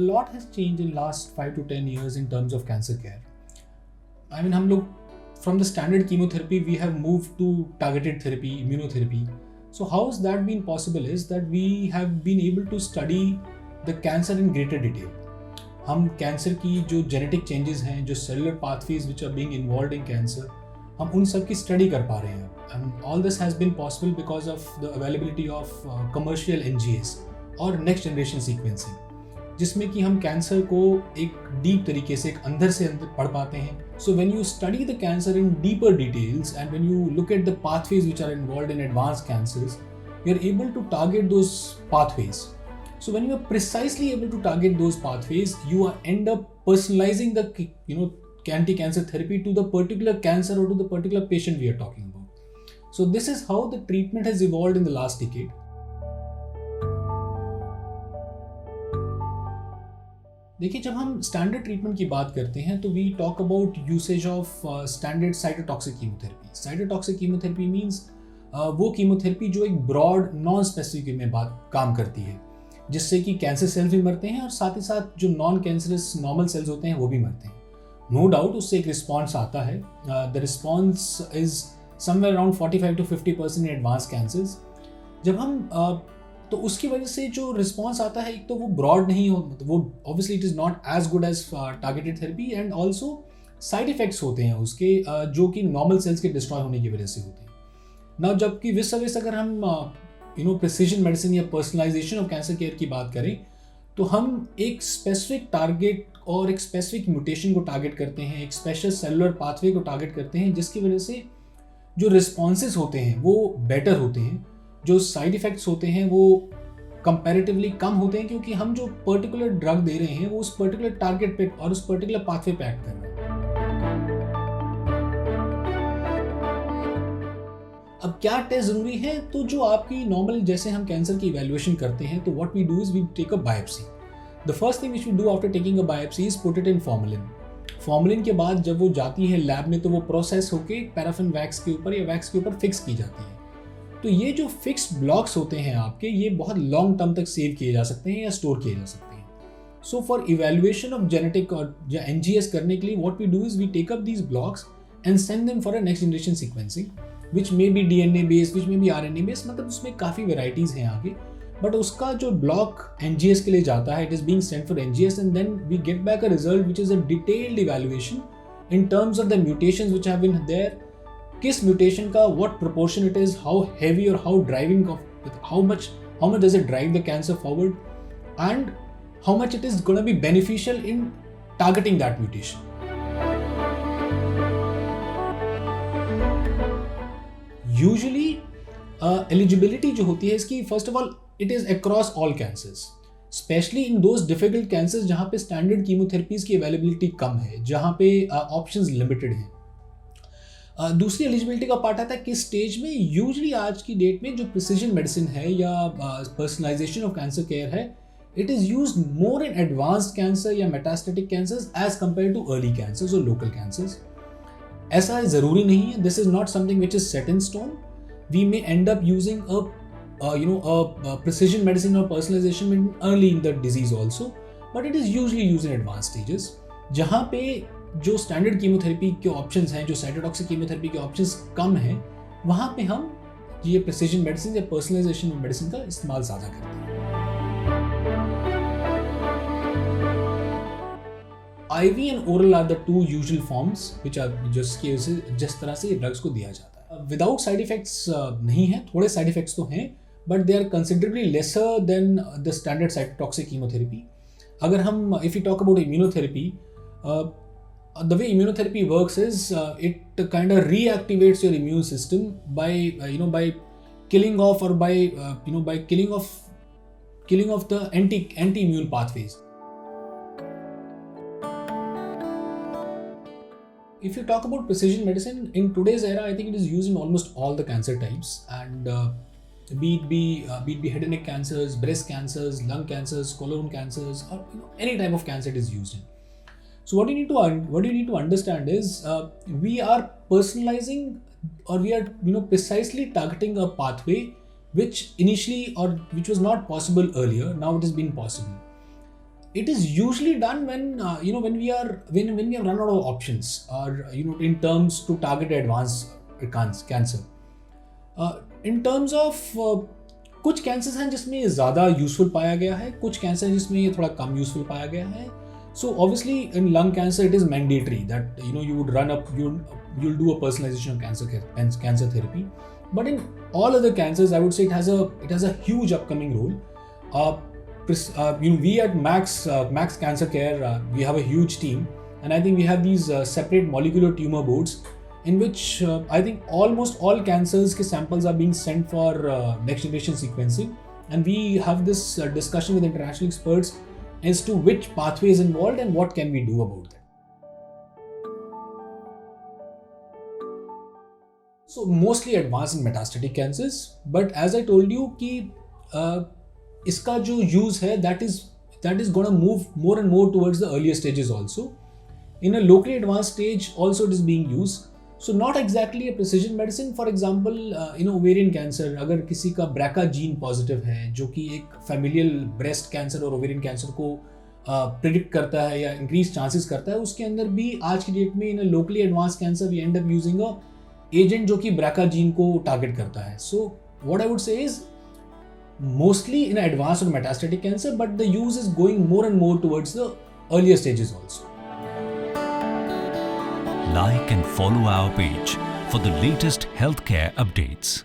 a lot has changed in last 5 to 10 years in terms of cancer care. I mean, हम लोग from the standard chemotherapy we have moved to targeted therapy, immunotherapy. So how has that been possible is that we have been able to study the cancer in greater detail. हम cancer की जो genetic changes हैं, जो cellular pathways which are being involved in cancer, हम उन सब की study कर पा रहे हैं. And all this has been possible because of the availability of commercial NGS और नेक्स्ट जनरेशन सीक्वेंसिंग, जिसमें कि हम कैंसर को एक डीप तरीके से, एक अंदर से अंदर पढ़ पाते हैं. So when you study the cancer in deeper details and when you look at the pathways which are involved in advance cancers, you are able to target those pathways. So when you are precisely able to target those pathways, you end up personalizing the anti-cancer therapy to the particular cancer or to the particular patient we are talking about. So this is how the treatment has evolved in the last decade. देखिए, जब हम standard treatment की बात करते हैं तो we talk about usage of standard cytotoxic chemotherapy. Cytotoxic chemotherapy means वो chemotherapy जो एक ब्रॉड नॉन स्पेसिफिक में काम करती है, जिससे कि कैंसर सेल्स भी मरते हैं और साथ ही साथ जो नॉन कैंसरस नॉर्मल सेल्स होते हैं वो भी मरते हैं. नो डाउट उससे एक रिस्पॉन्स आता है. The response is somewhere around 45 to 50% in advance cancers. जब हम तो उसकी वजह से जो रिस्पॉन्स आता है, एक तो वो ब्रॉड नहीं हो, वो obviously it is not as good as targeted therapy, and also side effects होते हैं उसके जो कि नॉर्मल सेल्स के डिस्ट्रॉय होने की वजह से होते हैं. ना जबकि विस अगर हम प्रिसीजन मेडिसिन या पर्सनलाइजेशन ऑफ कैंसर केयर की बात करें तो हम एक स्पेसिफिक टारगेट और एक स्पेसिफिक म्यूटेशन को टारगेट करते हैं, एक स्पेशल सेलुलर पाथवे को टारगेट करते हैं, जिसकी वजह से जो रिस्पॉन्सेज होते हैं वो बेटर होते हैं, जो साइड इफ़ेक्ट्स होते हैं वो कंपैरेटिवली कम होते हैं, क्योंकि हम जो पर्टिकुलर ड्रग दे रहे हैं वो उस पर्टिकुलर टारगेट पे और उस पर्टिकुलर पाथवे पे एक्ट कर रहे हैं. अब क्या टेस्ट ज़रूरी है, तो जो आपकी नॉर्मल जैसे हम कैंसर की इवैल्यूएशन करते हैं तो what we do is we take a biopsy. The first thing which we do after taking a biopsy is put it in formalin. Formalin के बाद जब वो जाती है लैब में तो वो प्रोसेस होके पैराफिन वैक्स के ऊपर या वैक्स के ऊपर फिक्स की जाती है. तो ये जो फिक्स्ड ब्लॉक्स होते हैं आपके, ये बहुत लॉन्ग टर्म तक सेव किए जा सकते हैं या स्टोर किए जा सकते हैं. So for evaluation of genetic और या NGS करने के लिए what we do is we take up these blocks and send them for a next generation sequencing, which may be DNA based, which may be RNA based, मतलब उसमें काफ़ी varieties हैं आगे. बट उसका जो ब्लॉक NGS के लिए जाता है, it is being sent for NGS and then we get back a result which is a detailed evaluation in terms of the mutations which have been there. किस mutation का what proportion it is, how heavy or how driving of how much does it drive the cancer forward, and how much it is going to be beneficial in targeting that mutation. Usually eligibility जो होती है इसकी, first of all it is across all cancers, specially in those difficult cancers जहाँ पे standard कीमोथेरेपीज़ की availability कम है, जहाँ पे ऑप्शंस लिमिटेड हैं. दूसरी एलिजिबिलिटी का पार्ट आता है किस स्टेज में. यूजुअली आज की डेट में जो प्रिसीजन मेडिसिन है या पर्सनलाइजेशन ऑफ कैंसर केयर है, it is used more in advanced cancer या metastatic cancers as compare to early cancers और लोकल कैंसर्स. ऐसा ज़रूरी नहीं है. This is not something which is set in stone. We may end up using a precision medicine और personalization early in the disease also, but it is usually use in advance stages, जहाँ पे जो standard chemotherapy के options हैं, जो cytotoxic chemotherapy के options कम हैं, वहाँ पे हम ये प्रिसीजन मेडिसिन या पर्सनलाइजेशन मेडिसिन का इस्तेमाल ज़्यादा करते हैं. IV and oral are the two usual forms which are जिस तरह से ड्रग्स को दिया जाता है. विदाउट साइड इफेक्ट्स नहीं है, थोड़े साइड इफेक्ट्स तो हैं, but they are considerably lesser than the standard cytotoxic chemotherapy. अगर हम if you talk about immunotherapy, the way immunotherapy works is it kind of reactivates your immune system by by killing off or by killing off the anti-immune pathways. If you talk about precision medicine in today's era, I think it is used in almost all the cancer types, and be it be head and neck cancers, breast cancers, lung cancers, colon cancers, or any type of cancer it is used in. So what you need to understand is we are personalizing, or we are precisely targeting a pathway which initially, or which was not possible earlier, now it has been possible. It is usually done when when we have run out of options, or in terms to target advanced cancer. In terms of कुछ cancers हैं जिसमें ज़्यादा useful पाया गया है, कुछ cancer हैं जिसमें ये थोड़ा कम यूजफुल पाया गया है. So obviously in lung cancer it is mandatory that you would run up you'll do a personalization of cancer therapy. But in all other cancers, I would say it has a huge upcoming role. We at Max Cancer Care, we have a huge team, and I think we have these separate molecular tumor boards in which I think almost all cancers ke samples are being sent for next generation sequencing, and we have this discussion with international experts as to which pathway is involved and what can we do about that. So mostly advanced and metastatic cancers, but as I told you कि इसका जो use है that is going to move more and more towards the earlier stages also. In a locally advanced stage also it is being used. So not exactly a precision medicine. For example, ovarian cancer, अगर किसी का BRCA gene positive है जो कि एक familial breast cancer और ovarian cancer को predict करता है या increase chances करता है, उसके अंदर भी आज की डेट में in a locally advanced cancer we end up using a agent जो कि BRCA gene को target करता है. So what I would say is mostly in advanced or metastatic cancer, but the use is going more and more towards the earlier stages also. Like and follow our page for the latest healthcare updates.